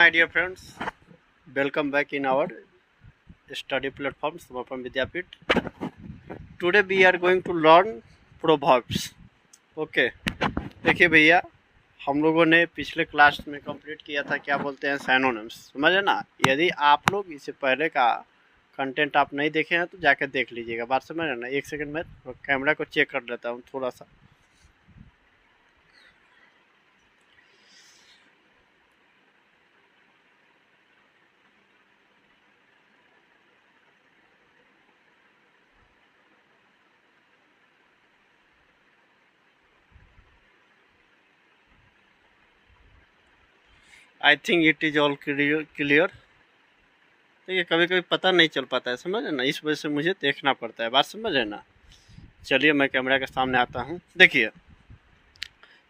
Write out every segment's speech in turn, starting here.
My dear friends, welcome back in our study platform Samapam Vidyapit. Today we are going to learn proverbs. Okay. देखिए भैया, हम लोगों ने पिछले class में कंप्लीट किया था क्या बोलते हैं सिनोनिम्स, समझे ना। यदि आप लोग इससे पहले का कंटेंट आप नहीं देखे हैं तो जाकर देख लीजिएगा, बात समझ ना। एक सेकंड में कैमरा को चेक कर लेता हूँ थोड़ा सा। I think it is all clear. देखिए कभी कभी पता नहीं चल पाता है, समझ ना, इस वजह से मुझे देखना पड़ता है, बात समझ है ना। चलिए मैं कैमरा के सामने आता हूँ। देखिए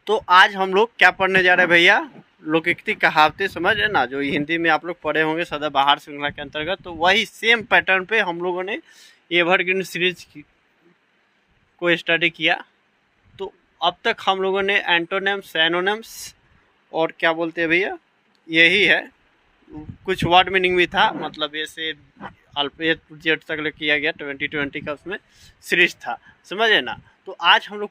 तो आज हम लोग क्या पढ़ने जा रहे हैं भैया, लोकोक्ति कहावतें, समझ है ना, जो हिंदी में आप लोग पढ़े होंगे सदाबहार श्रृंखला के अंतर्गत। तो वही सेम पैटर्न पे हम लोगों ने एवरग्रीन सीरीज को स्टडी किया। तो अब तक हम लोगों ने एंटोनिम्स, सिनोनिम्स और क्या बोलते हैं भैया, यही है। कुछ वर्ड मीनिंग भी था, मतलब ऐसे अल्फाबेट टू जेड तक किया गया, 2020 का उसमें सीरीज था, समझे ना। तो आज हम लोग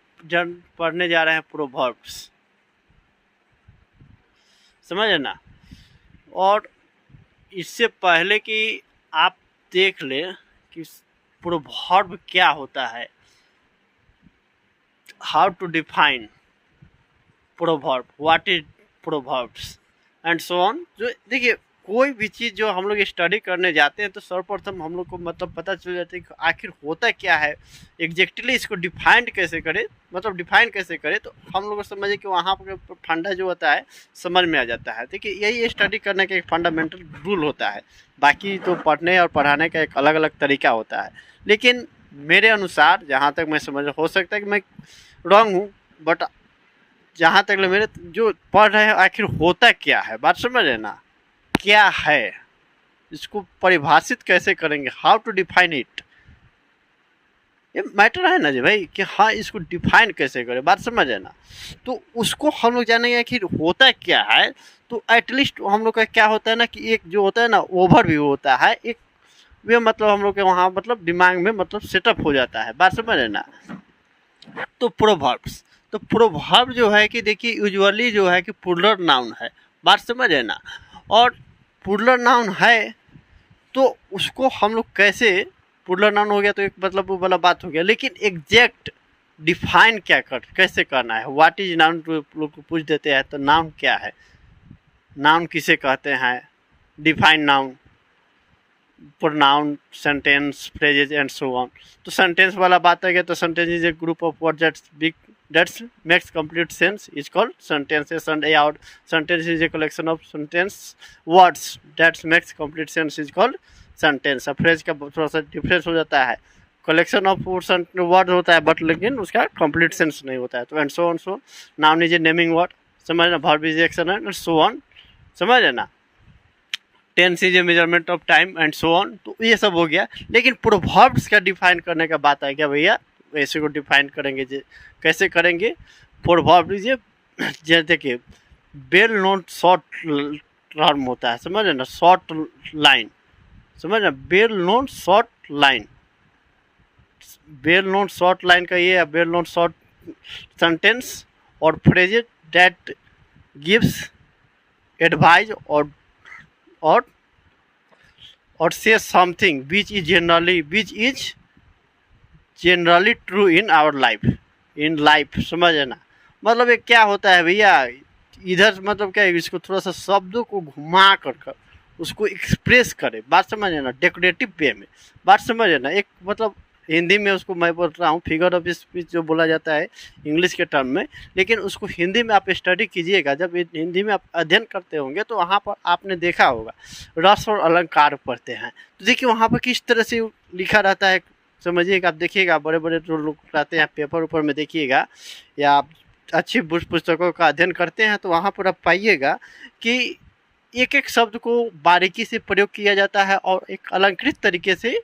पढ़ने जा रहे हैं प्रोवर्ब्स, समझे ना। और इससे पहले कि आप देख ले कि प्रोवर्ब क्या होता है, how to define proverb, what is proverbs and so on. जो देखिए कोई भी चीज़ जो हम लोग स्टडी करने जाते हैं तो सर्वप्रथम हम लोग को मतलब पता चल जाता है कि आखिर होता क्या है, एग्जैक्टली इसको डिफाइन कैसे करें, मतलब डिफाइन कैसे करें। तो हम लोग समझे कि वहाँ पर फंडा जो होता है समझ में आ जाता है। देखिए यही स्टडी करने का एक फंडामेंटल रूल होता है, बाकी तो पढ़ने और पढ़ाने का एक अलग अलग तरीका होता है। लेकिन मेरे अनुसार जहाँ तक मैं समझ, हो सकता है कि मैं रॉन्ग हूँ, बट जहाँ तक मेरे जो पढ़ रहे हैं आखिर होता क्या है, बात समझ है ना, क्या है, इसको परिभाषित कैसे करेंगे, हाउ टू डिफाइन इट, ये मैटर है ना जी भाई, कि हाँ इसको डिफाइन कैसे करें, बात समझ है ना। तो उसको हम लोग जानेंगे कि होता क्या है। तो एटलीस्ट हम लोग का क्या होता है ना कि एक जो होता है ना ओवरव्यू होता है, एक वे मतलब हम लोग के वहाँ मतलब दिमाग में मतलब सेटअप हो जाता है, बात समझ है ना। तो प्रोवर्ब्स, तो प्रोवर्ब जो है कि देखिए यूजुअली जो है कि प्लूरल नाउन है, बात समझ है ना। और प्लूरल नाउन है तो उसको हम लोग कैसे, प्लूरल नाउन हो गया तो एक मतलब वो वाला बात हो गया, लेकिन एग्जैक्ट डिफाइन क्या कैसे करना है, व्हाट इज नाउन, लोग को पूछ देते हैं तो नाउन क्या है, नाउन किसे कहते हैं, define noun, pronoun, sentence, phrases and so on. तो सेंटेंस वाला बात है तो sentence is a group of words that makes complete sense is called sentences, and a sentence is a collection of sentence words that makes complete sense is called sentence। अब phrase का थोड़ा सा difference हो जाता है, collection of word होता है but लेकिन उसका कंप्लीट सेंस नहीं होता है। तो and so on, so noun is a naming word, समझ ना, verb is action and so on, समझ है ना। Tense is a measurement of time and so on. तो ये सब हो गया, लेकिन प्रोवर्ब्स का डिफाइन करने का बात है क्या भैया, ऐसे को डिफाइन करेंगे कैसे करेंगे। प्रोवर्ब ये देखिए वेल नोन शॉर्ट टर्म होता है, समझ ना, शॉर्ट लाइन, समझ ना, well known short line, well known short line का ये है, वेल नोन शॉर्ट सेंटेंस और फ्रेजेज दैट गिव्स एडवाइस और say something which is generally true in our life, in life, समझ है ना। मतलब ये क्या होता है भैया, इधर मतलब क्या है, इसको थोड़ा सा शब्दों को घुमा कर उसको एक्सप्रेस करे, बात समझ है ना, डेकोरेटिव वे में, बात समझ है ना। एक मतलब हिंदी में उसको मैं बोल रहा हूँ फिगर ऑफ स्पीच जो बोला जाता है इंग्लिश के टर्म में, लेकिन उसको हिंदी में आप स्टडी कीजिएगा, जब हिंदी में आप अध्ययन करते होंगे तो वहाँ पर आपने देखा होगा रस और अलंकार पढ़ते हैं। तो देखिए वहाँ पर किस तरह से लिखा रहता है, समझिएगा, आप देखिएगा बड़े बड़े जो लोग रहते हैं पेपर ऊपर में देखिएगा, या आप अच्छी पुस्तकों का अध्ययन करते हैं तो वहाँ पर आप पाइएगा कि एक एक शब्द को बारीकी से प्रयोग किया जाता है और एक अलंकृत तरीके से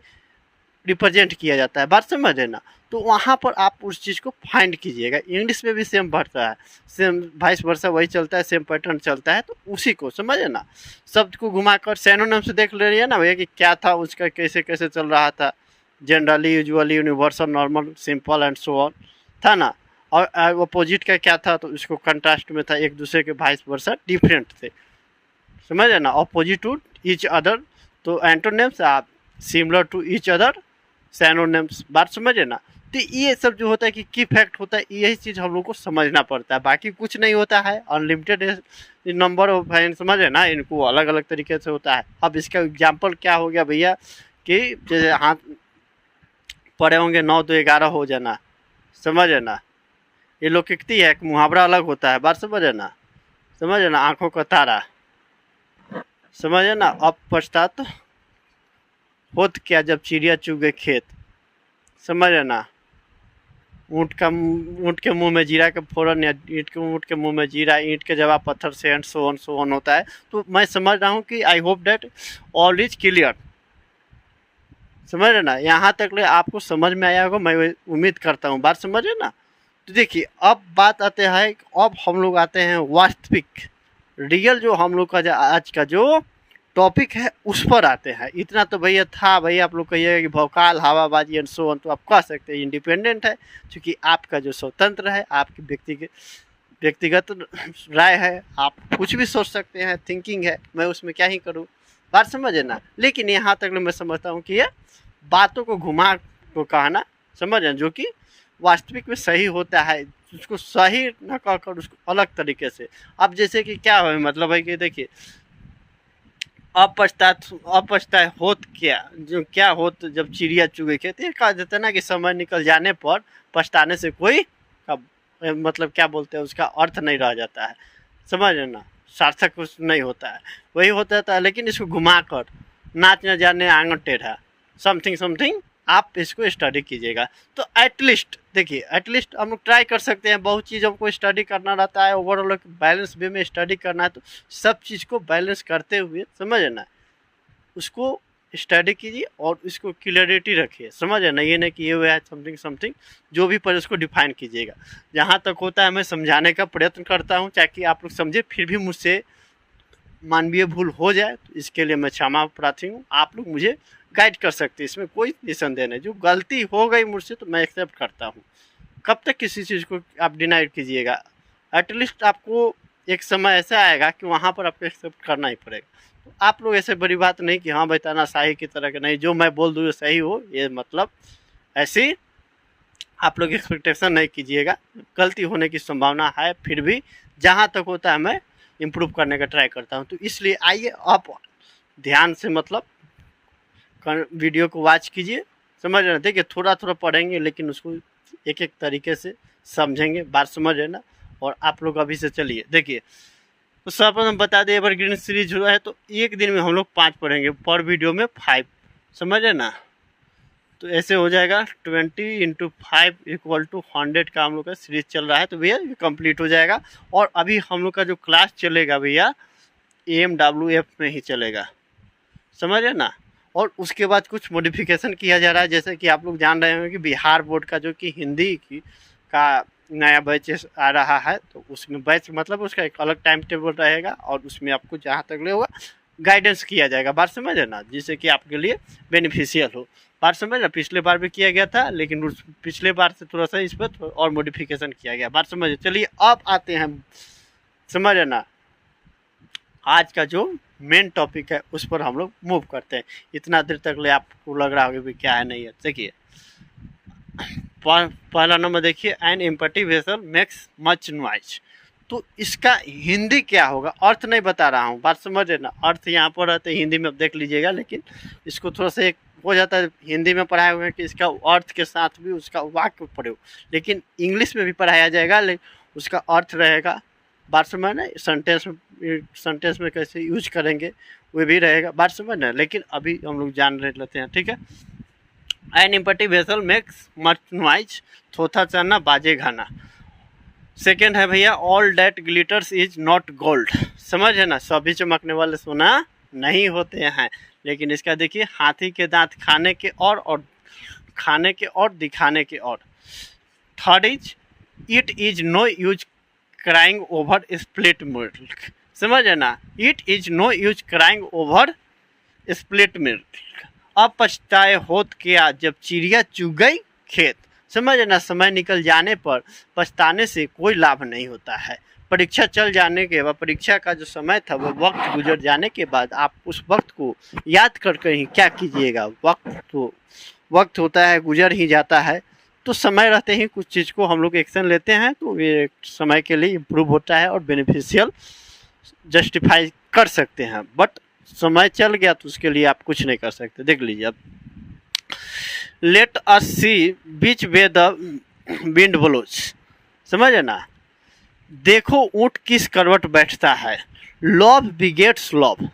रिप्रेजेंट किया जाता है, बात समझ है ना। तो वहाँ पर आप उस चीज़ को फाइंड कीजिएगा। इंग्लिश में भी सेम बढ़ता है, सेम वाइस वर्सा वही चलता है, सेम पैटर्न चलता है। तो उसी को समझे ना, शब्द को घुमाकर सिनोनिम से देख ले रही है ना भैया कि क्या था उसका, कैसे कैसे चल रहा था, generally, usually, universal, normal, simple and so on था ना। और अपोजिट का क्या था, तो इसको कंट्रास्ट में था, एक दूसरे के वाइस वर्सा डिफरेंट थे, समझे ना, अपोजिट टू ईच अदर। तो एंटोनिम्स आप similar to each other, synonyms, बात समझे ना। तो ये सब जो होता है कि की फैक्ट होता है, यही चीज़ हम लोग को समझना पड़ता है, बाकी कुछ नहीं होता है। अनलिमिटेड नंबर ऑफ है, समझे ना, इनको अलग अलग तरीके से होता है। अब इसका एग्जाम्पल क्या हो गया भैया कि जैसे हाथ पढ़े होंगे 9 2 11 हो जाना, समझे ना। ये लोकिक्ति है, एक मुहावरा अलग होता है, बात समझे ना, समझे ना। आंखों का तारा, समझे ना। अब पश्चात होत क्या जब चिड़िया चुग गए खेत, समझे ना। ऊँट के मुंह में जीरा के फोरन, या ऊँट के मुंह में जीरा, ईंट के जवाब पत्थर से, एंड सो ऑन होता है। तो मैं समझ रहा हूँ कि I hope that all is clear, समझ रहे ना। यहाँ तक ले आपको समझ में आया होगा, मैं उम्मीद करता हूँ, बात समझ रहे ना। तो देखिए अब बात आते हैं, अब हम लोग आते हैं वास्तविक, रियल जो हम लोग का आज का जो टॉपिक है उस पर आते हैं। इतना तो भैया था, भैया आप लोग कहिएगा कि भौकाल, हवाबाजी एंड सो ऑन, तो आप कह सकते हैं इंडिपेंडेंट है, क्योंकि आपका जो स्वतंत्र है, आपकी व्यक्तिगत राय है, आप कुछ भी सोच सकते हैं, थिंकिंग है, मैं उसमें क्या ही करूँ, बात समझे ना। लेकिन यहाँ तक मैं समझता हूँ कि ये बातों को घुमा को कहना, समझे, जो कि वास्तविक में सही होता है, उसको सही न कहकर उसको अलग तरीके से। अब जैसे कि क्या है, मतलब है कि देखिए अपछतात होत क्या, जो क्या होत जब चिड़िया चुगे खेत, ये कहा जाता है ना कि समय निकल जाने पर पछताने से कोई मतलब क्या बोलते हैं, उसका अर्थ नहीं रह जाता है, समझ ना, सार्थक कुछ नहीं होता है, वही होता था। लेकिन इसको घुमाकर नाच न जाने आंगन टेढ़ा, समथिंग आप इसको स्टडी कीजिएगा। तो एटलीस्ट देखिए, एटलीस्ट हम लोग ट्राई कर सकते हैं, बहुत चीज़ हमको स्टडी करना रहता है, ओवरऑल बैलेंस वे में स्टडी करना है। तो सब चीज़ को बैलेंस करते हुए, समझे ना, उसको स्टडी कीजिए और इसको क्लियरिटी रखिए, समझे ना। ये नहीं कि ये हुआ है समथिंग, जो भी पर उसको डिफाइन कीजिएगा। जहाँ तक होता है मैं समझाने का प्रयत्न करता हूँ, ताकि आप लोग समझे। फिर भी मुझसे मानवीय भूल हो जाए तो इसके लिए मैं क्षमा प्रार्थी हूँ। आप लोग मुझे गाइड कर सकते हैं, इसमें कोई निसंदेह नहीं। जो गलती हो गई मुझसे तो मैं एक्सेप्ट करता हूँ। कब तक किसी चीज़ को आप डिनाई कीजिएगा, एटलीस्ट आपको एक समय ऐसा आएगा कि वहाँ पर आपको एक्सेप्ट करना ही पड़ेगा। तो आप लोग ऐसे बड़ी बात नहीं कि हाँ भाई तानाशाही की तरह के, नहीं जो मैं बोल दूँ सही हो, ये मतलब ऐसी आप लोग एक्सपेक्टेशन नहीं कीजिएगा। गलती होने की संभावना है, फिर भी जहाँ तक होता है मैं इम्प्रूव करने का ट्राई करता हूँ। तो इसलिए आइए आप ध्यान से मतलब वीडियो को वॉच कीजिए, समझ रहे ना। देखिए थोड़ा पढ़ेंगे, लेकिन उसको एक एक तरीके से समझेंगे, बात समझ रहे ना। और आप लोग अभी से चलिए देखिए, तो सर्वप्रथम बता दें एवरग्रीन सीरीज हुआ है, तो एक दिन में हम लोग 5 पढ़ेंगे, पर वीडियो में 5, समझ रहे ना। तो ऐसे हो जाएगा 20 × 5 = 100 का हम लोग का सीरीज चल रहा है। तो भैया ये कंप्लीट हो जाएगा। और अभी हम लोग का जो क्लास चलेगा भैया AMWF में ही चलेगा, समझ रहे ना। और उसके बाद कुछ मॉडिफिकेशन किया जा रहा है, जैसे कि आप लोग जान रहे हैं कि बिहार बोर्ड का जो कि हिंदी का नया बैच आ रहा है। तो उसमें बैच मतलब उसका एक अलग टाइम टेबल रहेगा, और उसमें आपको जहाँ तक ले होगा गाइडेंस किया जाएगा, बात समझ है ना, जिससे कि आपके लिए बेनिफिशियल हो, बात समझ ना। पिछले बार भी किया गया था, लेकिन उस पिछले बार से थोड़ा सा इस पर और मॉडिफिकेशन किया गया, बात समझ। चलिए अब आते हैं, समझ है ना, आज का जो मेन टॉपिक है उस पर हम लोग मूव करते हैं। इतना देर तक ले आपको लग रहा होगा कि क्या है, नहीं है। देखिए पहला नंबर देखिए, an empty vessel makes much noise. तो इसका हिंदी क्या होगा, अर्थ नहीं बता रहा हूँ, बात समझ है ना। अर्थ यहाँ पर रहते हिंदी में देख लीजिएगा, लेकिन इसको थोड़ा सा एक हो जाता है हिंदी में पढ़ाए हुए हैं कि इसका अर्थ के साथ भी उसका वाक्य पढ़े हो, लेकिन इंग्लिश में भी पढ़ाया जाएगा, लेकिन उसका अर्थ रहेगा, बात समझ ना। सेंटेंस में कैसे यूज करेंगे वो भी रहेगा, बात समझ ना। लेकिन अभी हम लोग जान रहे लेते हैं, ठीक है। An empty vessel makes much noise, थोथा चना बाजे गाना। सेकेंड है भैया, all that glitters is not gold, समझ है ना, सभी चमकने वाले सोना नहीं होते हैं। लेकिन इसका देखिए, हाथी के दांत खाने के और खाने के और दिखाने के और। Third is it is no use crying over split milk, समझ है ना, it is no use crying over split milk. अब पछताए होत क्या जब चिड़िया चुग गई खेत, समझ है ना, समय निकल जाने पर पछताने से कोई लाभ नहीं होता है। परीक्षा चल जाने के बाद, परीक्षा का जो समय था वो वक्त गुजर जाने के बाद आप उस वक्त को याद कर ही क्या कीजिएगा। वक्त होता है, गुजर ही जाता है, तो समय रहते ही कुछ चीज़ को हम लोग एक्शन लेते हैं तो ये समय के लिए इम्प्रूव होता है और बेनिफिशियल जस्टिफाई कर सकते हैं। बट समय चल गया तो उसके लिए आप कुछ नहीं कर सकते। देख लीजिए अब, let us see which way the wind blows, समझ है ना, देखो ऊँट किस करवट बैठता है। लव बिगेट्स लव,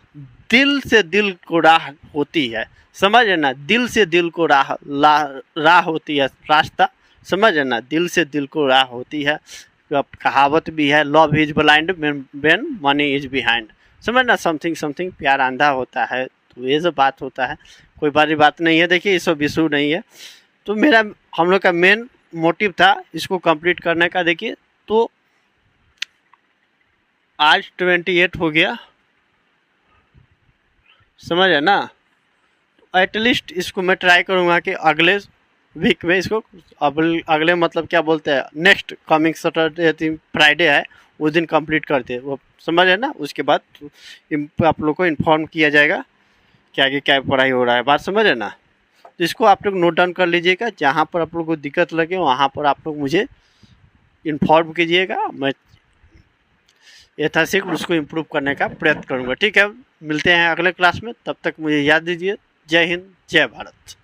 दिल से दिल को राह होती है, समझ है ना, दिल से दिल को राह होती है, रास्ता, समझ है ना, दिल से दिल को राह होती है। कहावत भी है, love is blind when money is behind, समझ ना, समथिंग समथिंग, प्यार अंधा होता है। तो ये सब बात होता है, कोई बड़ी बात नहीं है। देखिए ये सब इशू नहीं है। तो मेरा हम लोग का मेन मोटिव था इसको कंप्लीट करने का। देखिए तो आज 28 हो गया, समझ है ना। एटलीस्ट इसको मैं ट्राई करूँगा कि अगले वीक में इसको, अगले मतलब क्या बोलते हैं, नेक्स्ट कमिंग सैटरडे फ्राइडे है उस दिन कंप्लीट करते हैं वो, समझ है ना। उसके बाद आप लोग को इन्फॉर्म किया जाएगा कि आगे क्या पढ़ाई हो रहा है, बात समझ है ना। तो इसको आप लोग नोट डाउन कर लीजिएगा, जहाँ पर आप लोग को दिक्कत लगे वहाँ पर आप लोग मुझे इन्फॉर्म कीजिएगा, मैं यथाशीघ्र उसको इम्प्रूव करने का प्रयत्न करूँगा। ठीक है, मिलते हैं अगले क्लास में, तब तक मुझे याद दीजिए। जय हिंद, जय भारत।